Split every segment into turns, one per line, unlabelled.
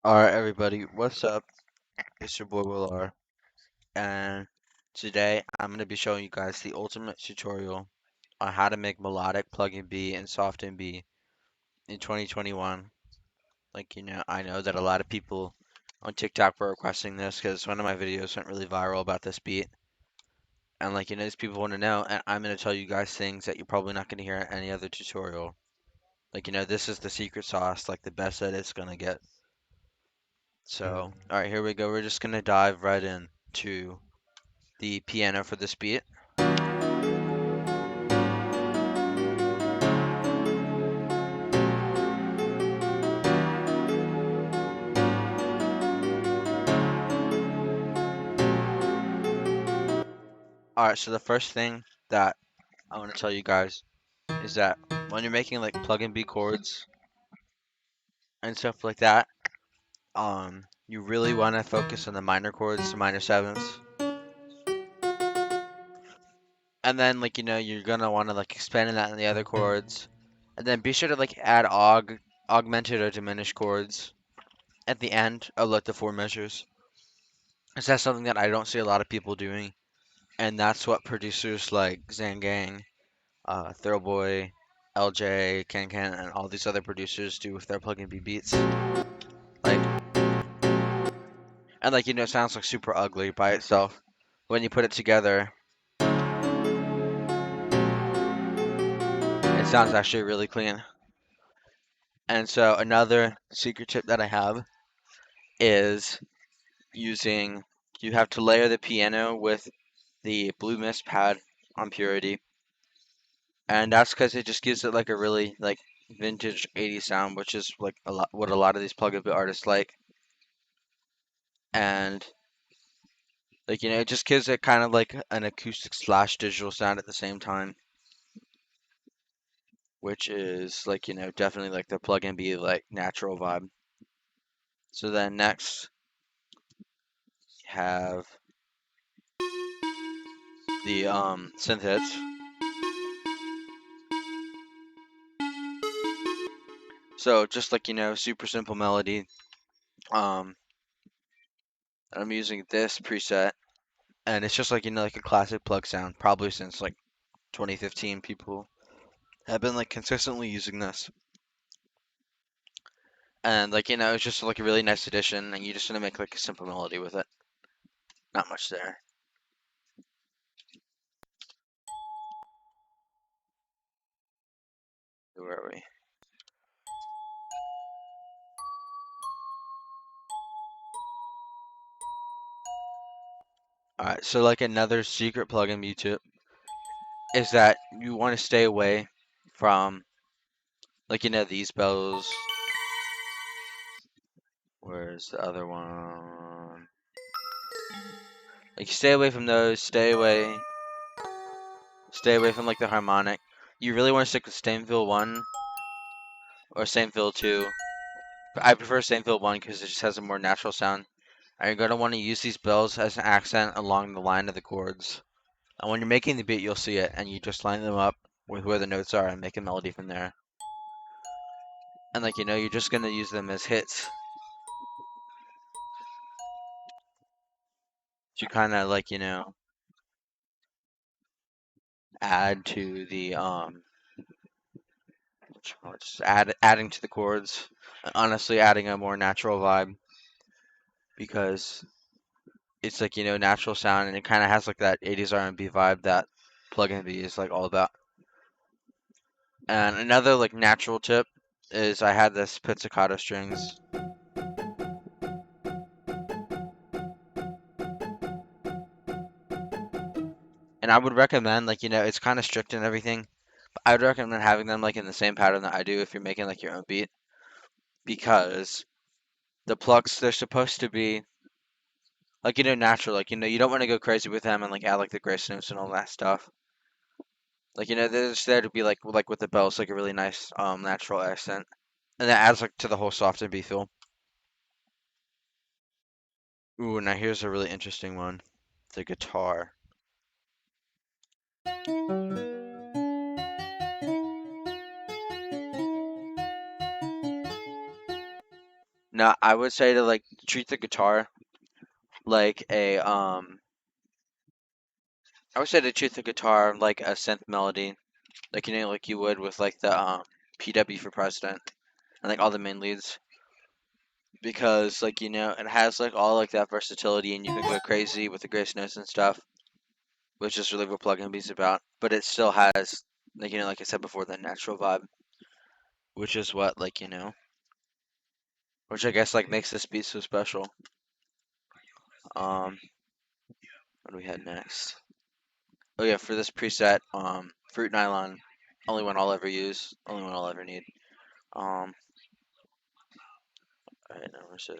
Alright, everybody, what's up? It's your boy Will R, and today I'm going to be showing you guys the ultimate tutorial on how to make melodic Pluggnb and softenb in 2021. I know that a lot of people on TikTok were requesting this because one of my videos went really viral about this beat, and these people want to know, and I'm going to tell you guys things that you're probably not going to hear in any other tutorial. This is the secret sauce, like the best that it's going to get. So, alright, here we go. We're just going to dive right in to the piano for this beat. Alright, so the first thing that I want to tell you guys is that when you're making like Pluggnb chords and stuff like that, you really want to focus on the minor chords, the minor sevenths. And then you're gonna want to expand that in the other chords. And then be sure to add augmented or diminished chords at the end of the four measures. 'Cause that's something that I don't see a lot of people doing. And that's what producers like Zangang, Throwboy, LJ, Can, and all these other producers do with their Pluggnb beats. It sounds like super ugly by itself. When you put it together, it sounds actually really clean. And so another secret tip that I have is you have to layer the piano with the Blue Mist pad on Purity. And that's because it just gives it a really vintage 80s sound, which is what a lot of these Pluggnb artists like. And it just gives it kind of like an acoustic slash digital sound at the same time, which is definitely the Pluggnb natural vibe. So then next have the synth hits. So just super simple melody. Um, I'm using this preset, and it's just like a classic plug sound, probably since 2015. People have been consistently using this, and it's just a really nice addition, and you just want to make a simple melody with it. Not much there. Where are we? Alright, so another secret Pluggnb tip is that you want to stay away from these bells. Where's the other one? Stay away from those. Stay away from the harmonic. You really want to stick with Stainfill 1 or Stainfill 2. I prefer Stainfill 1 because it just has a more natural sound. And you're going to want to use these bells as an accent along the line of the chords. And when you're making the beat, you'll see it, and you just line them up with where the notes are and make a melody from there. And you're just going to use them as hits to kind of add to the just adding to the chords, and honestly adding a more natural vibe, because it's natural sound, and it kind of has that 80s R&B vibe that Pluggnb is all about. And another natural tip is I had this pizzicato strings, and I would recommend it's kind of strict and everything, but I would recommend having them in the same pattern that I do if you're making your own beat, because the plucks, they're supposed to be natural. You don't want to go crazy with them and add the grace notes and all that stuff. They're just there to be with the bells, a really nice natural accent, and that adds to the whole soft and B feel. Ooh, now here's a really interesting one, the guitar. No, I would say to like treat the guitar like a I would say to treat the guitar like a synth melody, like like you would with like the PW for president and like all the main leads, because like it has like all like that versatility and you can go crazy with the grace notes and stuff, which is really what Pluggnb is about. But it still has like like I said before, that natural vibe, which is what like which I guess like makes this beat so special. Um, what do we had next? Oh yeah, for this preset, fruit nylon, only one I'll ever use, only one I'll ever need. Um, alright, now where's this?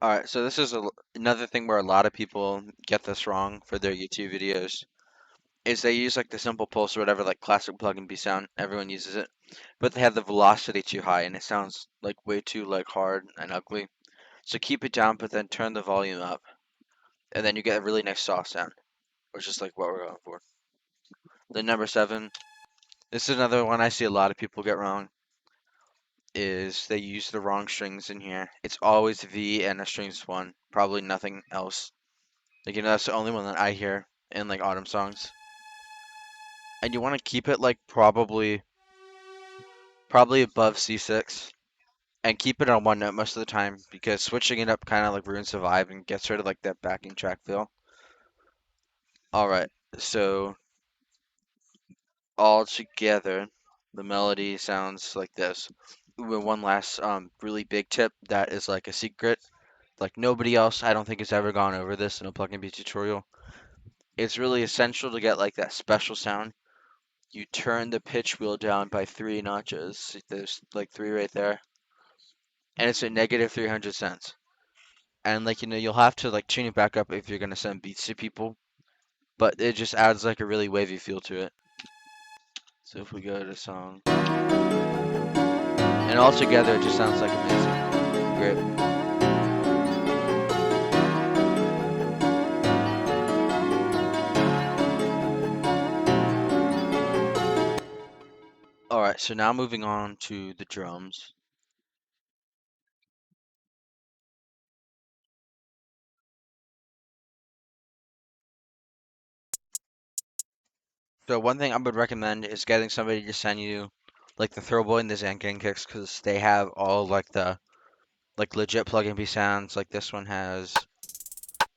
Alright, so this is another thing where a lot of people get this wrong for their YouTube videos, is they use like the simple pulse or whatever, like classic Pluggnb sound, everyone uses it, but they have the velocity too high and it sounds like way too like hard and ugly. So keep it down, but then turn the volume up, and then you get a really nice soft sound, which is like what we're going for. Then number 7, this is another one I see a lot of people get wrong, is they use the wrong strings in here. It's always V and a strings 1, probably nothing else. Like that's the only one that I hear in like autumn songs. And you want to keep it like probably above C6, and keep it on one note most of the time, because switching it up kind of like ruins the vibe and gets rid of like that backing track feel. All right, so all together, the melody sounds like this. With one last really big tip that is like a secret. Like nobody else, I don't think, has ever gone over this in a Pluggnb tutorial. It's really essential to get like that special sound. You turn the pitch wheel down by 3 notches. There's like 3 right there, and it's a negative 300 cents. And like you'll have to like tune it back up if you're gonna send beats to people, but it just adds like a really wavy feel to it. So if we go to song, and all together it just sounds like amazing. Great. All right, so now moving on to the drums. So one thing I would recommend is getting somebody to send you like the Throwboy and the Zanking kicks, because they have all like the like legit Pluggnb sounds. Like this one has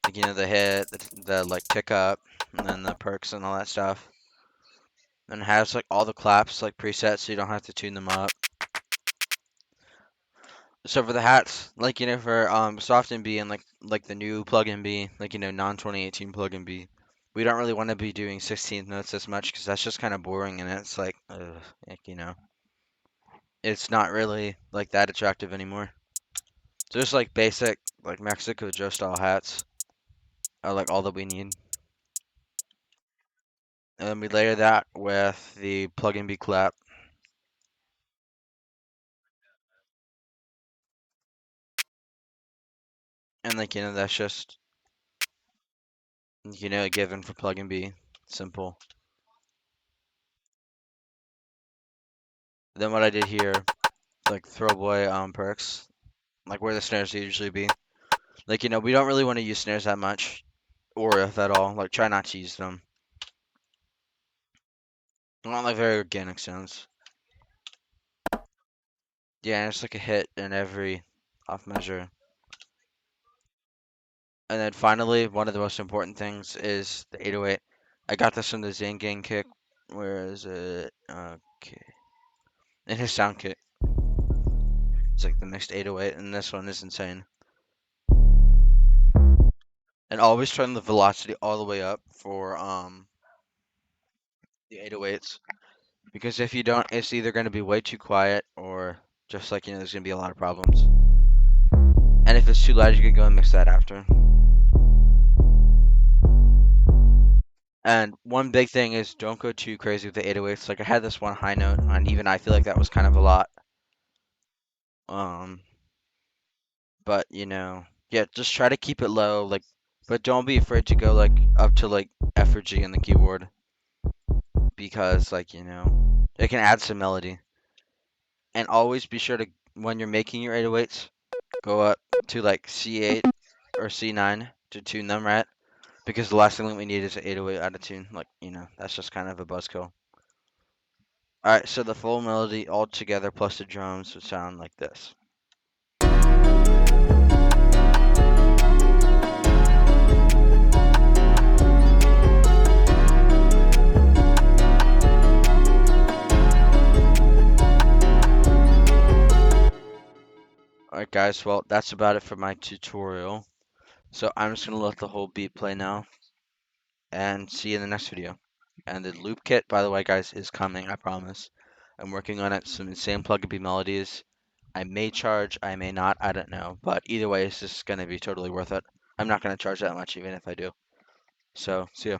like the hit, the like tick up, and then the perks and all that stuff. And it has like all the claps like presets, so you don't have to tune them up. So for the hats, like for soft and B and like the new Pluggnb, like non 2018 Pluggnb, we don't really want to be doing 16th notes as much, because that's just kind of boring, and it's like, like it's not really like that attractive anymore. So just like basic like Mexico Joe style hats are like all that we need. And then we layer that with the Pluggnb clap, and like that's just a given for Pluggnb, simple. Then what I did here, like Throwboy perks, like where the snares usually be. Like we don't really want to use snares that much, or if at all. Like try not to use them. I want like very organic sounds. Yeah, and it's like a hit in every off measure. And then finally, one of the most important things is the 808. I got this from the Zangang kick. Where is it? Okay. In his sound kit. It's like the next 808, and this one is insane. And always turn the velocity all the way up for the 808s, because if you don't, it's either going to be way too quiet, or just like there's going to be a lot of problems. And if it's too loud, you can go and mix that after. And one big thing is don't go too crazy with the 808s. Like I had this one high note, and even I feel like that was kind of a lot. Um, but yeah, just try to keep it low, like, but don't be afraid to go like up to like F or G in the keyboard. because, like, it can add some melody. And always be sure to, when you're making your 808s, go up to like C8 or C9 to tune them right. Because the last thing that we need is an 808 out of tune. Like, that's just kind of a buzzkill. Alright, so the full melody all together plus the drums would sound like this. Alright guys, well that's about it for my tutorial. So I'm just gonna let the whole beat play now and see you in the next video. And the loop kit, by the way guys, is coming, I promise. I'm working on it, some insane Pluggnb melodies. I may charge, I may not, I don't know. But either way, it's just gonna be totally worth it. I'm not gonna charge that much even if I do. So, see ya.